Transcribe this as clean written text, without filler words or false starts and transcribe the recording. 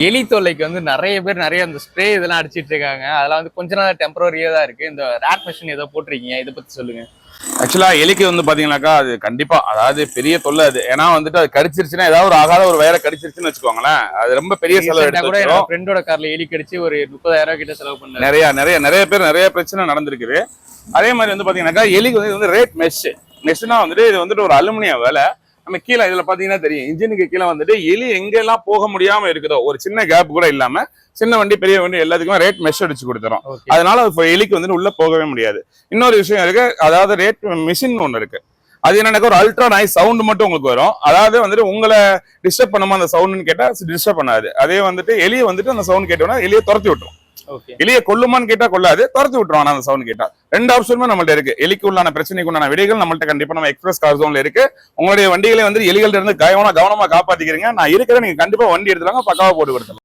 எலி தொல்லைக்கு வந்து நிறைய பேர் நிறைய அந்த ஸ்ப்ரே இதெல்லாம் அடிச்சிட்டு இருக்காங்க. அதெல்லாம் வந்து கொஞ்ச நாள் டெம்பரரியா தான் இருக்கு. இந்த ரேட் மெஷின் ஏதோ போட்டிருக்கீங்க, இதை பத்தி சொல்லுங்க. ஆக்சுவலா எலிக்கு வந்து பாத்தீங்கன்னாக்கா அது கண்டிப்பா அதாவது பெரிய தொல்லை அது. ஏன்னா வந்துட்டு அது கடிச்சிருச்சுன்னா ஏதாவது ஒரு ஆகாத ஒரு வயரை கடிச்சிருச்சுன்னு வச்சுக்கோங்களேன், அது ரொம்ப பெரிய செலவு கூட எடுத்து. ஃப்ரெண்டோட கார்ல எலி கடிச்சு ஒரு 30,000 கிட்ட செலவு பண்ணாரு. நிறைய பேர் நிறைய பிரச்சனை நடந்திருக்குது. அதே மாதிரி வந்து பாத்தீங்கன்னாக்கா எலிக்கு வந்து ரேட் மெஷ்னா வந்துட்டு இது வந்துட்டு ஒரு அலுமினிய வேலை. நம்ம கீழே இதுல பாத்தீங்கன்னா தெரியும், இன்ஜினுக்கு கீழே வந்துட்டு எலி எங்கெல்லாம் போக முடியாம இருக்குதோ ஒரு சின்ன கேப் கூட இல்லாம சின்ன வண்டி பெரிய வண்டி எல்லாத்துக்குமே ரேட் மெஷ் அடிச்சு கொடுத்துரும். அதனால எலிக்கு வந்துட்டு உள்ள போகவே முடியாது. இன்னொரு விஷயம் இருக்கு, அதாவது ரேட் மிஷின் ஒண்ணு இருக்கு. அது என்னன்னா ஒரு அல்ட்ரா நாய்ஸ் சவுண்ட் மட்டும் உங்களுக்கு வரும். அதாவது வந்துட்டு உங்களை டிஸ்டர்ப் பண்ணாம அந்த சவுண்ட்னு கேட்டா டிஸ்டர்ப் பண்ணாது. அதே வந்துட்டு எலியை வந்துட்டு அந்த சவுண்ட் கேட்டோம்னா எலியை துரத்தி விட்டுரும். எலியை கொல்லுமான்னு கேட்டா கொள்ளாது, துரத்தி விட்டுருவான் அந்த சவுண்ட் கேட்டா. ரெண்டு ஆப்ஷனுமே நம்மள்ட்ட இருக்கு. எலிக்கு உள்ளான பிரச்சனைக்கு உண்டான விடைகள் நம்மள்ட்ட கண்டிப்பா நம்ம எக்ஸ்பிரஸ் கார் ஜோன்ல இருக்கு. உங்களுடைய வண்டிகளை வந்து எலிகள்ட்ட இருந்து கவனமா காப்பாத்திக்கிறீங்க. நான் இருக்கிறேன், நீங்க கண்டிப்பா வண்டி எடுத்துலாங்க, பக்காவா போட்டு கொடுத்துருங்க.